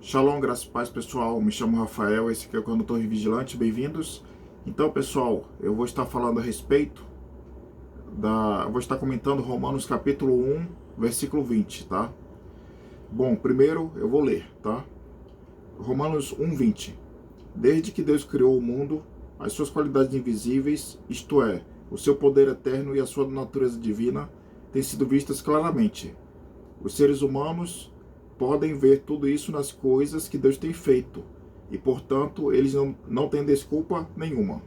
Shalom, graças e paz, pessoal. Me chamo Rafael, esse aqui é o canal Torre Vigilante, bem-vindos. Então, pessoal, eu vou estar falando a respeito eu vou estar comentando Romanos capítulo 1, versículo 20, tá? Bom, primeiro eu vou ler, tá? Romanos 1, 20. Desde que Deus criou o mundo, as suas qualidades invisíveis, isto é, o seu poder eterno e a sua natureza divina, têm sido vistas claramente. Os seres humanos podem ver tudo isso nas coisas que Deus tem feito e, portanto, eles não têm desculpa nenhuma.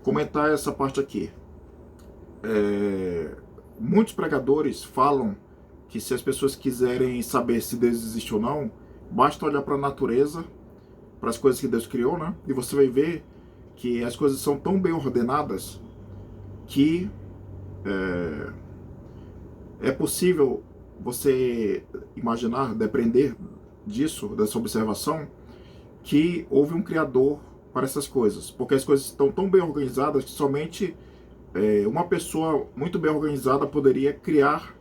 Comentar essa parte aqui. Muitos pregadores falam que se as pessoas quiserem saber se Deus existe ou não, basta olhar para a natureza, para as coisas que Deus criou, né? E você vai ver que as coisas são tão bem ordenadas que é possível você imaginar, depender disso, dessa observação, que houve um criador para essas coisas, porque as coisas estão tão bem organizadas que somente uma pessoa muito bem organizada poderia criar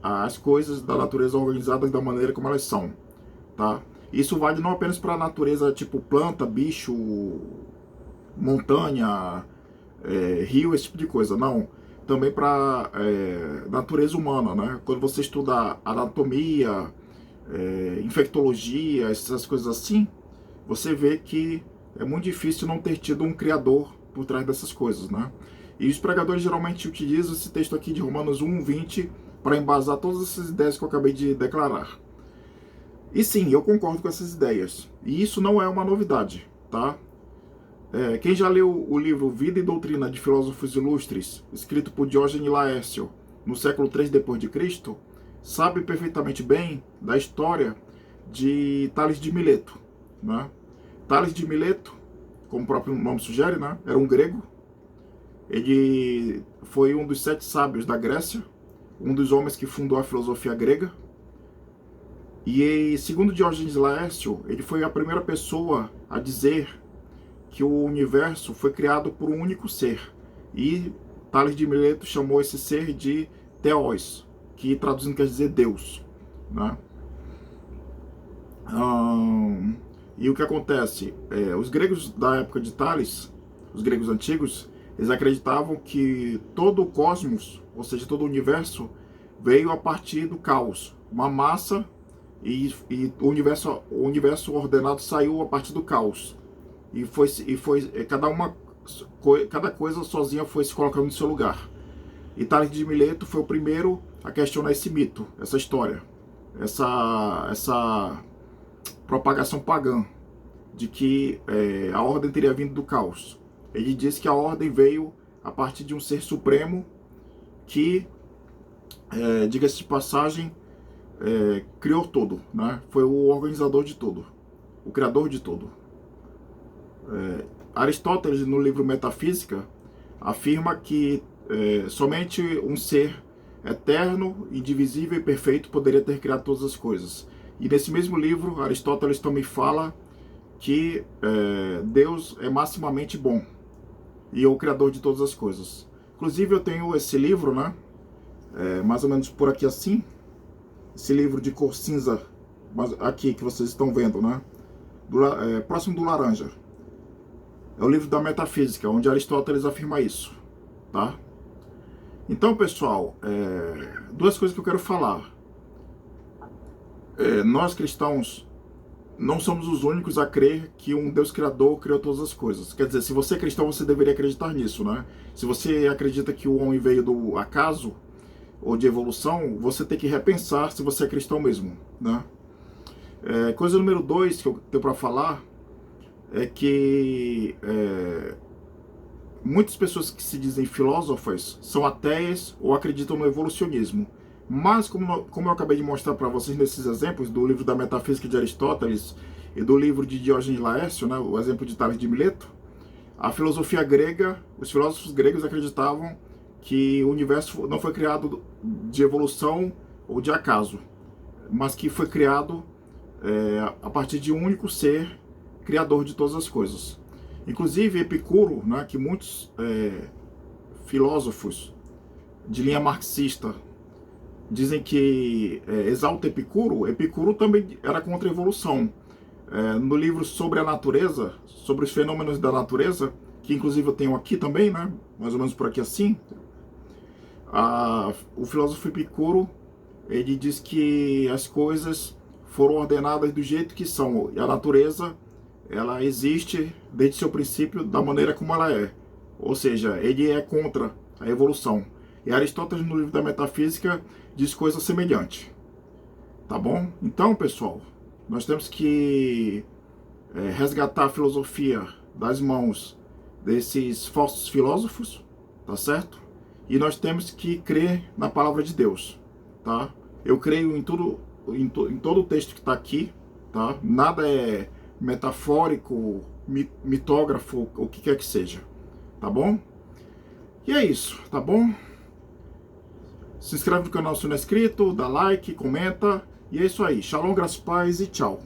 as coisas da natureza organizadas da maneira como elas são, tá? Isso vale não apenas para a natureza tipo planta, bicho, montanha, rio, esse tipo de coisa, não. Também para natureza humana, né? Quando você estuda anatomia, infectologia, essas coisas assim, você vê que é muito difícil não ter tido um criador por trás dessas coisas, né? E os pregadores geralmente utilizam esse texto aqui de Romanos 1, 20 para embasar todas essas ideias que eu acabei de declarar. E sim, eu concordo com essas ideias. E isso não é uma novidade, tá? Quem já leu o livro Vida e Doutrina de Filósofos Ilustres, escrito por Diógenes Laércio, no século III d.C., sabe perfeitamente bem da história de Tales de Mileto, né? Tales de Mileto, como o próprio nome sugere, né? Era um grego. Ele foi um dos 7 sábios da Grécia, um dos homens que fundou a filosofia grega. E, segundo Diógenes Laércio, ele foi a primeira pessoa a dizer que o universo foi criado por um único ser. E Tales de Mileto chamou esse ser de Theos, que traduzindo quer dizer Deus, né? E o que acontece? Os gregos da época de Tales, os gregos antigos, eles acreditavam que todo o cosmos, ou seja, todo o universo, veio a partir do caos. Uma massa e o universo ordenado saiu a partir do caos. E cada coisa sozinha foi se colocando no seu lugar. E Tales de Mileto foi o primeiro a questionar esse mito, essa história, essa propagação pagã de que a ordem teria vindo do caos. Ele disse que a ordem veio a partir de um ser supremo que, diga-se de passagem, criou tudo, né? Foi o organizador de tudo, o criador de tudo. Aristóteles, no livro Metafísica, afirma que somente um ser eterno, indivisível e perfeito poderia ter criado todas as coisas. E nesse mesmo livro, Aristóteles também fala que Deus é maximamente bom e é o criador de todas as coisas. Inclusive eu tenho esse livro, né? Mais ou menos por aqui assim, esse livro de cor cinza, aqui que vocês estão vendo, né? Próximo do laranja. É o livro da Metafísica, onde Aristóteles afirma isso, tá? Então, pessoal, duas coisas que eu quero falar. Nós cristãos não somos os únicos a crer que um Deus criador criou todas as coisas. Quer dizer, se você é cristão, você deveria acreditar nisso, né? Se você acredita que o homem veio do acaso ou de evolução, você tem que repensar se você é cristão mesmo, né? Coisa número 2 que eu tenho para falar é que muitas pessoas que se dizem filósofas são ateias ou acreditam no evolucionismo. Mas, como eu acabei de mostrar para vocês nesses exemplos do livro da Metafísica de Aristóteles e do livro de Diógenes Laércio, né, o exemplo de Tales de Mileto, a filosofia grega, os filósofos gregos acreditavam que o universo não foi criado de evolução ou de acaso, mas que foi criado a partir de um único ser, criador de todas as coisas. Inclusive Epicuro, né, que muitos filósofos de linha marxista dizem que exalta Epicuro. Epicuro também era contra a evolução. No livro Sobre a Natureza, sobre os fenômenos da natureza, que inclusive eu tenho aqui também, né? Mais ou menos por aqui assim. O filósofo Epicuro, ele diz que as coisas foram ordenadas do jeito que são. E a natureza, ela existe desde seu princípio da maneira como ela é. Ou seja, ele é contra a evolução. E Aristóteles, no livro da Metafísica, diz coisa semelhante. Tá bom? Então, pessoal, nós temos que resgatar a filosofia das mãos desses falsos filósofos, tá certo? E nós temos que crer na palavra de Deus, tá? Eu creio em tudo, em todo o texto que está aqui, tá? Nada é metafórico, mitógrafo, o que quer que seja, tá bom? E é isso, tá bom? Se inscreve no canal se não é inscrito, dá like, comenta, e é isso aí. Shalom, graças, paz e tchau.